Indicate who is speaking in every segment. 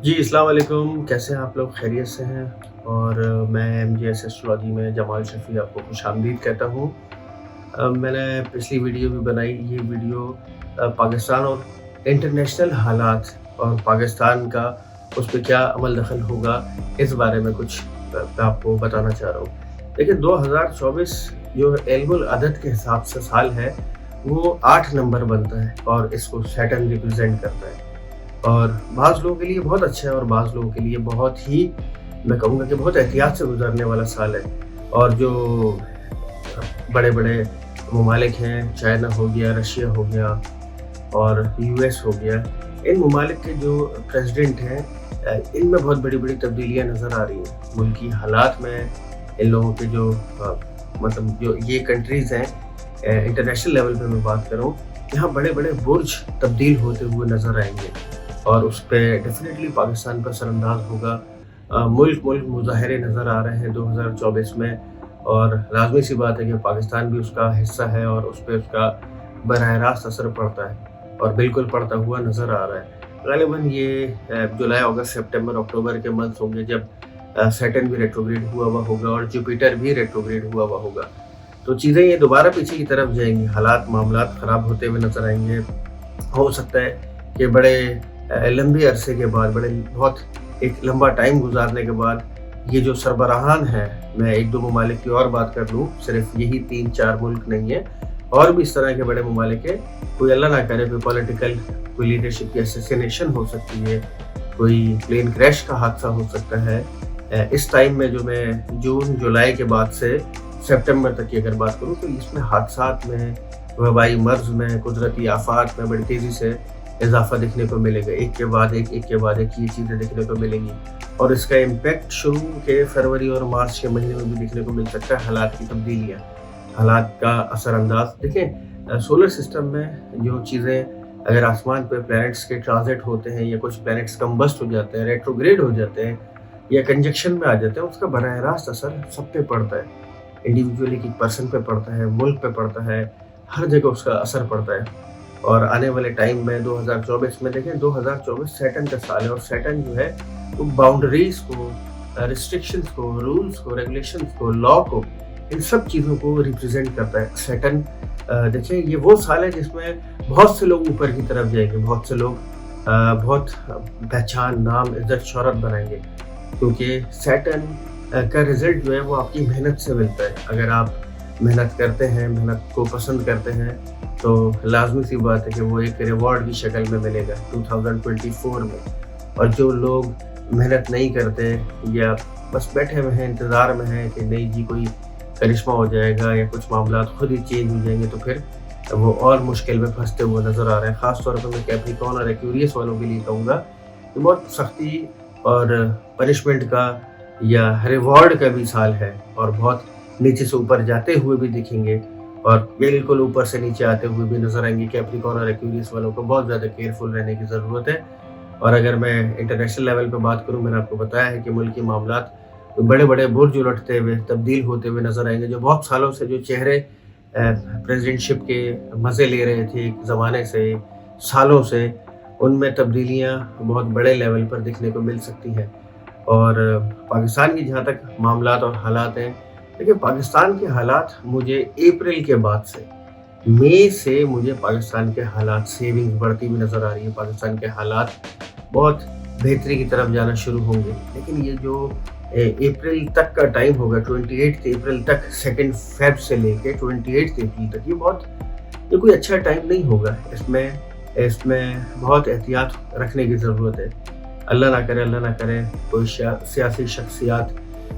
Speaker 1: جی السلام علیکم، کیسے ہیں آپ لوگ؟ خیریت سے ہیں؟ اور میں ایم جی ایس ایسٹرالوجی میں جمال شفیع آپ کو خوش آمدید کہتا ہوں۔ میں نے پچھلی ویڈیو بھی بنائی، یہ ویڈیو پاکستان اور انٹرنیشنل حالات اور پاکستان کا اس پہ کیا عمل دخل ہوگا، اس بارے میں کچھ میں آپ کو بتانا چاہ رہا ہوں۔ لیکن 2024 جو علم العدد کے حساب سے سال ہے، وہ 8 نمبر بنتا ہے اور اس کو سیٹرن ریپرزینٹ کرتا ہے۔ اور بعض لوگوں کے لیے بہت اچھا ہے اور بعض لوگوں کے لیے بہت ہی، میں کہوں گا کہ بہت احتیاط سے گزرنے والا سال ہے۔ اور جو بڑے بڑے ممالک ہیں، چائنا ہو گیا، رشیا ہو گیا اور یو ایس ہو گیا، ان ممالک کے جو پریزیڈنٹ ہیں، ان میں بہت بڑی بڑی تبدیلیاں نظر آ رہی ہیں ملکی حالات میں۔ ان لوگوں کے جو مطلب جو یہ کنٹریز ہیں، انٹرنیشنل لیول پہ میں بات کروں، یہاں بڑے بڑے برج تبدیل ہوتے ہوئے نظر آئیں گے اور اس پہ ڈیفینیٹلی پاکستان پر اثر انداز ہوگا۔ ملک مظاہرے نظر آ رہے ہیں 2024 میں، اور لازمی سی بات ہے کہ پاکستان بھی اس کا حصہ ہے اور اس پہ اس کا براہ راست اثر پڑتا ہے اور بالکل پڑتا ہوا نظر آ رہا ہے۔ غالباً یہ جولائی، اگست، سپٹمبر، اکتوبر کے منتھ ہوں گے جب سیٹرن بھی ریٹروگریڈ ہوا ہوا ہوگا اور جوپیٹر بھی ریٹروگریڈ ہوا ہوا ہوگا، تو چیزیں یہ دوبارہ پیچھے کی طرف جائیں گی، حالات معاملات خراب ہوتے ہوئے نظر آئیں گے۔ ہو سکتا ہے کہ بڑے لمبے عرصے کے بعد، بہت ایک لمبا ٹائم گزارنے کے بعد، یہ جو سربراہان ہیں، میں ایک دو ممالک کی اور بات کر لوں، صرف یہی 3-4 ملک نہیں ہیں، اور بھی اس طرح کے بڑے ممالک ہیں، کوئی اللہ نہ کرے کوئی پولیٹیکل، کوئی لیڈرشپ کی اسیسینیشن ہو سکتی ہے، کوئی پلین کریش کا حادثہ ہو سکتا ہے۔ اس ٹائم میں جو میں جون جولائی کے بعد سے سپٹمبر تک کی اگر بات کروں، تو اس میں حادثات میں، وبائی مرض میں، قدرتی آفات میں بڑی تیزی سے اضافہ دیکھنے کو ملے گا۔ ایک کے بعد ایک یہ چیزیں دیکھنے کو ملیں گی، اور اس کا امپیکٹ شروع کے فروری اور مارچ کے مہینے میں بھی دیکھنے کو مل سکتا ہے۔ حالات کی تبدیلیاں، حالات کا اثر انداز دیکھیں، سولر سسٹم میں جو چیزیں اگر آسمان پہ پلینٹس کے ٹرانزٹ ہوتے ہیں، یا کچھ پلینٹس کمبسٹ ہو جاتے ہیں، ریٹروگریڈ ہو جاتے ہیں، یا کنجکشن میں آ جاتے ہیں، اس کا براہ راست اثر سب پہ پڑتا ہے، انڈیویجولی کی پرسن پہ پڑتا ہے، ملک پہ پڑتا ہے، ہر جگہ اس کا اثر پڑتا ہے۔ اور آنے والے ٹائم میں 2024 میں دیکھیں، 2024 سیٹرن کا سال ہے، اور سیٹرن جو ہے وہ باؤنڈریز کو، ریسٹرکشنز کو، رولز کو، ریگولیشنز کو، لا کو، ان سب چیزوں کو ریپرزینٹ کرتا ہے سیٹرن۔ دیکھیں، یہ وہ سال ہے جس میں بہت سے لوگ اوپر کی طرف جائیں گے، بہت سے لوگ بہت پہچان، نام، عزت، شہرت بنائیں گے، کیونکہ سیٹرن کا رزلٹ جو ہے وہ آپ کی محنت سے ملتا ہے۔ اگر آپ محنت کرتے ہیں، محنت کو پسند کرتے ہیں، تو لازمی سی بات ہے کہ وہ ایک ریوارڈ کی شکل میں ملے گا 2024 میں۔ اور جو لوگ محنت نہیں کرتے یا بس بیٹھے ہوئے ہیں، انتظار میں ہیں کہ نہیں جی کوئی کرشمہ ہو جائے گا یا کچھ معاملات خود ہی چینج ہو جائیں گے، تو پھر وہ اور مشکل میں پھنستے ہوئے نظر آ رہے ہیں۔ خاص طور پر میں کیپریکون اور ایکویریس والوں کے لیے کہوں گا کہ بہت سختی اور پنشمنٹ کا یا ریوارڈ کا بھی سال ہے، اور بہت نیچے سے اوپر جاتے ہوئے بھی دکھیں گے، اور بالکل اوپر سے نیچے آتے ہوئے بھی نظر آئیں گے۔ کیپریکون اور ایکویریس والوں کو بہت زیادہ کیئرفل رہنے کی ضرورت ہے۔ اور اگر میں انٹرنیشنل لیول پہ بات کروں، میں نے آپ کو بتایا ہے کہ ملکی معاملات بڑے بڑے برج الٹتے ہوئے، تبدیل ہوتے ہوئے نظر آئیں گے۔ جو بہت سالوں سے جو چہرے پریزیڈنٹشپ کے مزے لے رہے تھے ایک زمانے سے، سالوں سے، ان میں تبدیلیاں بہت بڑے لیول پر دیکھنے کو مل سکتی ہیں۔ اور پاکستان کی جہاں تک معاملات اور حالات ہیں، دیکھیں پاکستان کے حالات مجھے اپریل کے بعد سے، مئی سے مجھے پاکستان کے حالات، سیونگز بڑھتی ہوئی نظر آ رہی ہے، پاکستان کے حالات بہت بہتری کی طرف جانا شروع ہوں گے۔ لیکن یہ جو اپریل تک کا ٹائم ہوگا، 28 اپریل تک، 2 فیب سے لے کے 28 اپریل تک، یہ کوئی اچھا ٹائم نہیں ہوگا۔ اس میں بہت احتیاط رکھنے کی ضرورت ہے۔ اللہ نہ کرے کوئی سیاسی شخصیات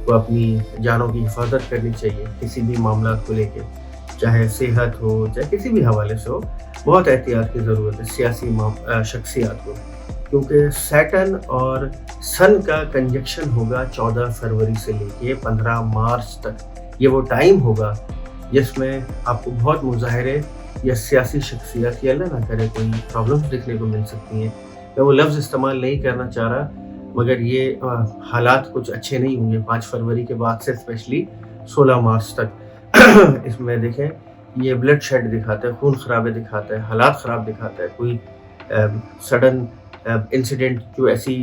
Speaker 1: کو اپنی جانوں کی حفاظت کرنی چاہیے کسی بھی معاملات کو لے کے، چاہے صحت ہو، چاہے کسی بھی حوالے سے ہو، بہت احتیاط کی ضرورت ہے سیاسی شخصیات کو، کیونکہ سیٹرن اور سن کا کنجکشن ہوگا 14 فروری سے لے کے 15 مارچ تک۔ یہ وہ ٹائم ہوگا جس میں آپ کو بہت مظاہرے یا سیاسی شخصیات، یا اللہ نہ کرے کوئی پرابلمز دیکھنے کو مل سکتی ہیں۔ میں وہ لفظ استعمال نہیں کرنا چاہ رہا، مگر یہ حالات کچھ اچھے نہیں ہوں گے 5 فروری کے بعد سے، اسپیشلی 16 مارچ تک۔ اس میں دیکھیں، یہ بلڈ شیڈ دکھاتا ہے، خون خرابے دکھاتا ہے، حالات خراب دکھاتا ہے، کوئی سڈن انسیڈنٹ جو ایسی